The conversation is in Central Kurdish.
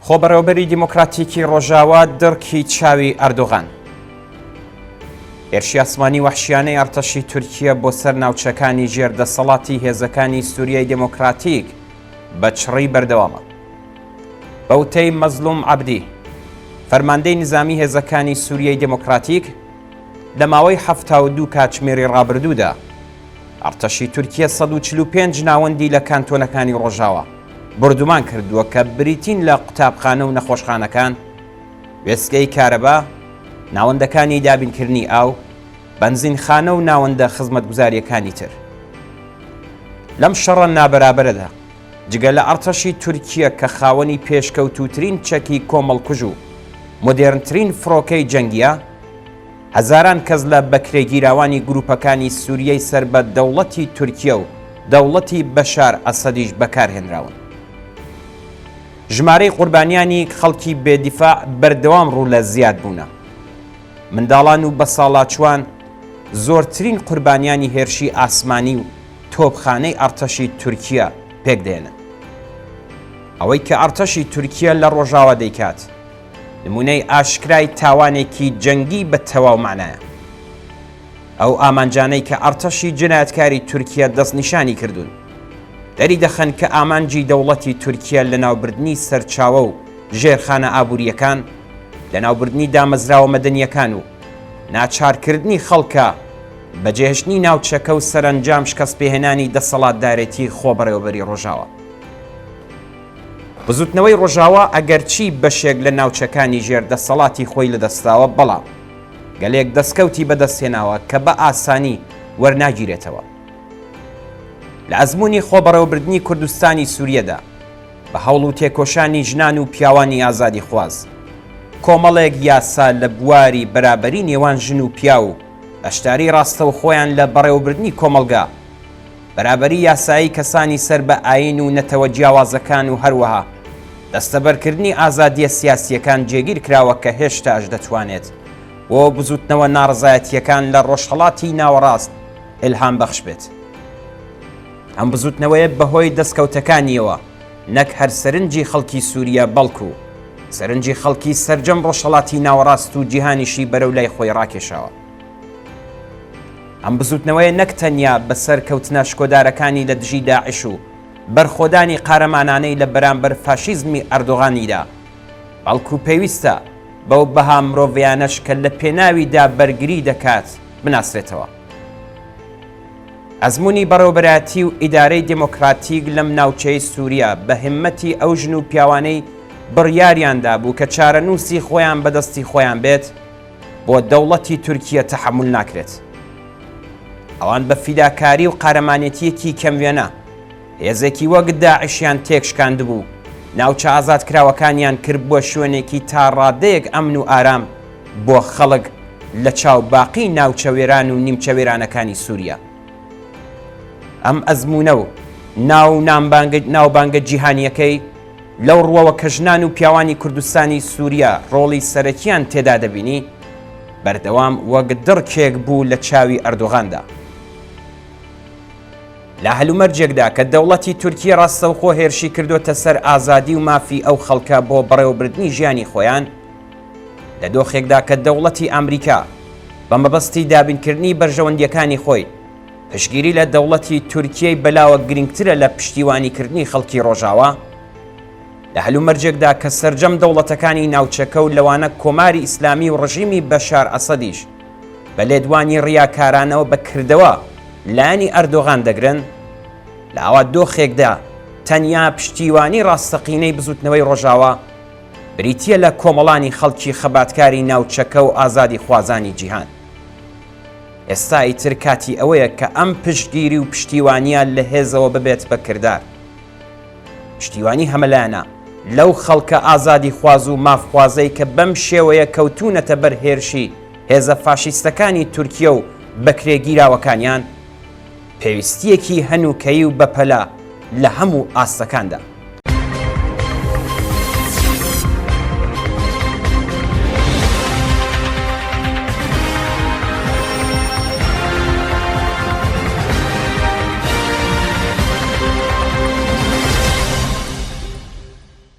خۆبەڕێوەبەری دیموکراتیکی ڕۆژاوا دڕکی چاوی ئەردۆغان. هێرشی ئاسمانی وەحشیانەی ئەرتەشی تورکیە بۆ سەر ناوچەکانی ژێردەسەڵاتی هێزەکانی سووریای دموکراتیک بە چڕی بەردەوامە. بەوتەی مەزلوم عەبدی، فەرماندەی نظامی هێزەکانی سووریای دموکراتیک، لە ماوەی 72 کاتژمێری ڕابردوودا ئەرتەشی تورکیە 145 ناوەندی لە کانتۆنەکانی ڕۆژاوا بردومان کردووە کە بریتین لە قوتابخانە و نەخۆشخانەکان، وێستگەی کارەبا، ناوەندەکانی دابینکردنی ئاو، بەنزینخانە و ناوەندە خزمەتگوزاریەکانی تر. لەم شەڕە نابەرابەرەدا جگە لە ئەرتەشی تورکیە کە خاوەنی پێشکەوتووترین چەکی کۆمەڵکوژ و مۆدێرنترین فڕۆکەی جەنگیە، هەزاران کەس لە بەکرێگیراوانی گروپەکانی سووریەی سەر بە دەوڵەتی تورکیە و دەوڵەتی بەشار ئەسەدیش بەکارهێنراون. ژمارەی قوربانیانی خەڵکی بێدیفاع بەردەوام ڕوو لە زیاد بوونە. منداڵان و بەساڵاچوان زۆرترین قوربانیانی هێرشی ئاسمانی و تۆپخانەی ئەرتەشی تورکیە پێک دێنن. ئەوەی کە ئەرتەشی تورکیە لە ڕۆژاوا دەیکات نمونەی ئاشکرای تاوانێکی جەنگی بە تەواو معنایە. ئەو ئامانجانەی کە ئەرتەشی جنایەتکاری تورکیە دەستنیشانی کردوون دەری دەخەن کە ئامانجی دەوڵەتی تورکیە لە ناوبردنی سەرچاوە و ژێرخانە ئابووریەکان، لە ناوبردنی دامەزراوە مەدەنیەکان و ناچارکردنی خەڵکە بەجێهێشتنی ناوچەکە و سەرنجام شکەستپێهێنانی دەسەڵاتدارێتی خۆبەڕێوەبەری ڕۆژاوا. بزوتنەوەی ڕۆژاوا ئەگەرچی بەشێک لە ناوچەکانی ژێردەسەڵاتی خۆی لەدەستاوە، بەڵام گەلێک دەستکەوتی بەدەستهێناوە کە بە ئاسانی وەرناگیرێتەوە. لە ئەزموونی خۆبەڕێوەبردنی کوردستانی سووریەدا بە هەوڵ و تێکۆشانی ژنان و پیاوانی ئازادی خواز، کۆمەڵێک یاسا لە بواری بەرابەری نێوان ژن و پیا و ئەشتاری ڕاستەوخۆیان لە بەڕێوەبردنی کۆمەلگا، بەرابەری یاسایی کەسانی سەر بە ئاین و نەتەوە جیاوازەکان و هەروەها دەستەبەرکردنی ئازادیە سیاسیەکان جێگیر کراوە کە هێشتاش دەتوانێت بۆ بزوتنەوە ناڕزایەتیەکان لە ڕۆژهەڵاتی ناوەڕاست ئیلهام بەخش بێت. ئەم بزوتنەوەیە بەهۆی دەستکەوتەکانیەوە نەک هەر سەرنجی خەڵکی سووریە، بەڵکو سەرنجی خەڵکی سەرجەم ڕۆژهەڵاتی ناوەڕاست و جیهانیشی بەرەو لای خۆی ڕاکێشاوە. ئەم بزوتنەوەیە نەک تەنیا بەسەر کەوتنە شکۆدارەکانی لە دژی داعش و بەرخۆدانی قارەمانانەی لە بەرامبەر فاشیزمی ئەردۆغانیدا، بەڵکو پێویستە بەو بەها مرۆڤیانەش کە لە پێناویدا بەرگری دەکات بناسرێتەوە. ئەزموونی بەڕێوەبەرایەتی و ئیدارەی دموکراتیک لەم ناوچەی سووریا بە هیممەتی ئەو ژن و پیاوانەی بڕیاریاندا بوو کە چارەنووسی خۆیان بەدەستی خۆیان بێت بۆ دەوڵەتی تورکیە تەحمل ناکرێت. ئەوان بە فیداکاری و قارەمانێتیەکی کەموێنە هێزێکی وەک داعشیان تێکشکاند بوو، ناوچە ئازادکراوەکانیان کرد بۆ شوێنێکی تا ڕادەیەک ئەمن و ئارام بۆ خەڵک لە چاو باقی ناوچەوێران و نیمچەوێرانەکانی سووریا. ئەم ئەزموونە و ناوبانگە جیهانیەکەی لەو ڕووەوە کە ژنان و پیاوانی کوردستانی سووریا ڕۆڵی سەرەکیان تێدا دەبینی، بەردەوام وەک دڕکێک بوو لە چاوی ئەردۆغاندا. لە هەلومەرجێکدا کە دەوڵەتی تورکیە ڕاستەوخۆ هێرشی کردوتە سەر ئازادی و مافی ئەو خەڵکە بۆ بەڕێوەبردنی ژیانی خۆیان، لە دۆخێکدا کە دەوڵەتی ئەمریکا بە مەبەستی دابینکردنی بەرژەوەندیەکانی خۆی پشتگیری لە دەوڵەتی تورکیەی بەلاوە گرنگترە لە پشتیوانیکردنی خەڵکی ڕۆژاوا، لە هەلومەرجێکدا کە سەرجەم دەوڵەتەکانی ناوچەکە و لەوانە کۆماری ئیسلامی و ڕژیمی بەشار ئەسەدیش بە لێدوانی ڕیاکارانەوە بەکردەوە لایەنی ئەردۆغان دەگرن، لە ئەوە دۆخێکدا تەنیا پشتیوانی ڕاستەقینەی بزوتنەوەی ڕۆژاوا بریتیە لە کۆمەڵانی خەڵکی خەباتکاری ناوچەکە و ئازادی خوازانی جیهان. ئێستا ئیتر کاتی ئەوەیە کە ئەم پشتگیری و پشتیوانیان لە هێزەوە ببێت بەکردار. پشتیوانی هەمەلایەنە لەو خەڵکە ئازادی خواز و مافخوازەی کە بەم شێوەیە کەوتونەتە بەر هێرشی هێزە فاشیستەکانی تورکیە و بەکرێگیراوەکانیان، پێویستیەکی هەنووکەیی و بەپەلا لە هەموو ئاستەکاندا.